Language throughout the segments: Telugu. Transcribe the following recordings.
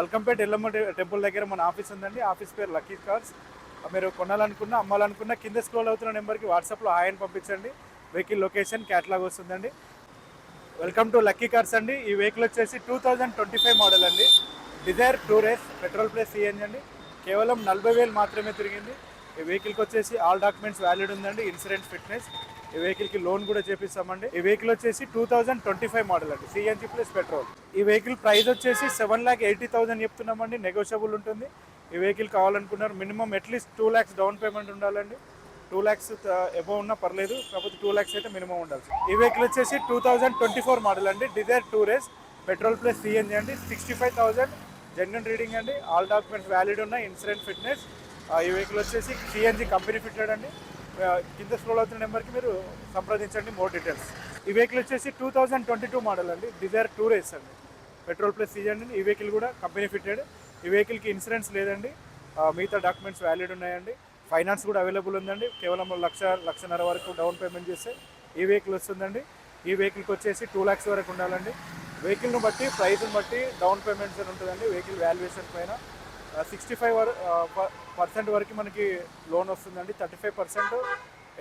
మల్కంపేట ఎల్లమ్మ టెంపుల్ దగ్గర మన ఆఫీస్ ఉందండి. ఆఫీస్ పేరు లక్కీ కార్స్. మీరు కొనాలనుకున్నా అమ్మాలనుకున్నా కింద స్క్రోల్ అవుతున్న నెంబర్కి వాట్సాప్లో హాయ్ అని పంపించండి. వెహికల్ లొకేషన్ క్యాటలాగ్ వస్తుందండి. వెల్కమ్ టు లక్కీ కార్స్ అండి. ఈ వెహికల్ వచ్చేసి 2025 మోడల్ అండి. Dzire tour S petrol plus CNG అండి. కేవలం 40,000 మాత్రమే తిరిగింది. ఈ వెహికల్కి వచ్చేసి ఆల్ డాక్యుమెంట్స్ వ్యాలిడ్ ఉందండి. Insurance fitness. ఈ వెహికల్కి లోన్ కూడా చేపిస్తామండి. ఈ వెహికల్ వచ్చేసి 2025 మోడల్ అండి. CNG plus petrol. ఈ వెహికల్ ప్రైస్ వచ్చేసి 7,80,000 చెప్తున్నామండి. నెగోషియబుల్ ఉంటుంది. ఈ వెహికల్ కావాలనుకున్నారు minimum at least 2 lakhs down payment ఉండాలండి. 2 lakhs అబౌవ్ ఉన్నా పర్లేదు, కాకపోతే 2 lakhs అయితే మినిమం ఉండాలి. ఈ వెహికల్ వచ్చేసి 2024 మోడల్ అండి. Dzire tour S petrol plus CNG అండి. 65,000 జెన్యున్ రీడింగ్ అండి. ఆల్ డాక్యుమెంట్స్ వ్యాలిడ్ ఉన్నాయి. Insurance fitness. ఈ వెహికల్ వచ్చేసి సిఎన్జి కంపెనీ ఫిట్టెడ్ అండి. కింద స్క్రోల్ అవుతున్న నెంబర్కి మీరు సంప్రదించండి మోర్ డీటెయిల్స్. ఈ వెహికల్ వచ్చేసి 2022 మోడల్ అండి. డిజైర్ టూరేస్ అండి. Petrol plus CNG. ఈ వెహికల్ కూడా కంపెనీ ఫిట్టెడ్. ఈ వెహికల్కి ఇన్సూరెన్స్ లేదండి. మిగతా డాక్యుమెంట్స్ వ్యాలిడ్ ఉన్నాయండి. ఫైనాన్స్ కూడా అవైలబుల్ ఉందండి. కేవలం 1,00,000 వరకు డౌన్ పేమెంట్ చేస్తే ఈ వెహికల్ వస్తుందండి. ఈ వెహికల్కి వచ్చేసి 2 lakhs వరకు ఉండాలండి. వెహికల్ను బట్టి ప్రైస్ని బట్టి డౌన్ పేమెంట్స్ అని ఉంటుందండి. వెహికల్ వాల్యుయేషన్ పైన 65% వరకు మనకి లోన్ వస్తుందండి. 35%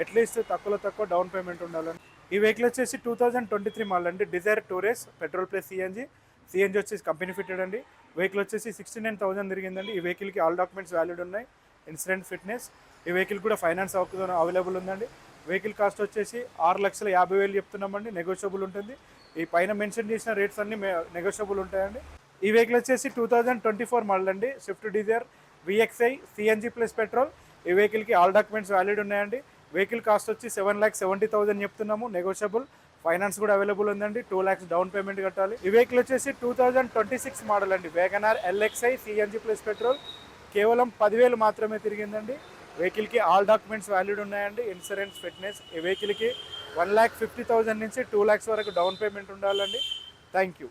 అట్లీస్ట్ తక్కువ డౌన్ పేమెంట్ ఉండాలండి. ఈ వెహికల్ వచ్చేసి 2023 మోడల్ అండి. Dzire tour S petrol plus CNG. CNG వచ్చేసి కంపెనీ ఫిట్టెడ్ అండి. వెహికల్ వచ్చేసి 69,000 తిరిగిందండి. ఈ వెహికల్కి ఆల్ డాక్యుమెంట్స్ వ్యాలిడ్ ఉన్నాయి. Insurance fitness. ఈ వెహికల్ కూడా ఫైనాన్స్ అవైలబుల్ ఉందండి. వెహికల్ కాస్ట్ వచ్చేసి 6,50,000 చెప్తున్నామండి. నెగోషియబుల్ ఉంటుంది. ఈ పైన మెన్షన్ చేసిన రేట్స్ అన్నీ నెగోషియబుల్ ఉంటాయండి. ఈ వెహికల్ వచ్చేసి 2024 మోడల్ అండి. Swift Dzire VXI CNG plus petrol. ఈ వెహికల్కి ఆల్ డాక్యుమెంట్స్ వ్యాలిడ్ ఉన్నాయండి. వెహికల్ కాస్ట్ వచ్చి 7,70,000 చెప్తున్నాము. నెగోషియబుల్. ఫైనాన్స్ కూడా అవైలబుల్ ఉందండి. 2 lakhs డౌన్ పేమెంట్ కట్టాలి. ఈ వెహికల్ వచ్చేసి 2026 మోడల్ అండి. WagonR LXI CNG plus petrol. కేవలం 10,000 మాత్రమే తిరిగిందండి. వెహికల్కి ఆల్ డాక్యుమెంట్స్ వ్యాలిడ్ ఉన్నాయండి. Insurance fitness. ఈ వెహికల్కి 1,50,000 నుంచి 2 lakhs వరకు డౌన్ పేమెంట్ ఉండాలండి. Thank you.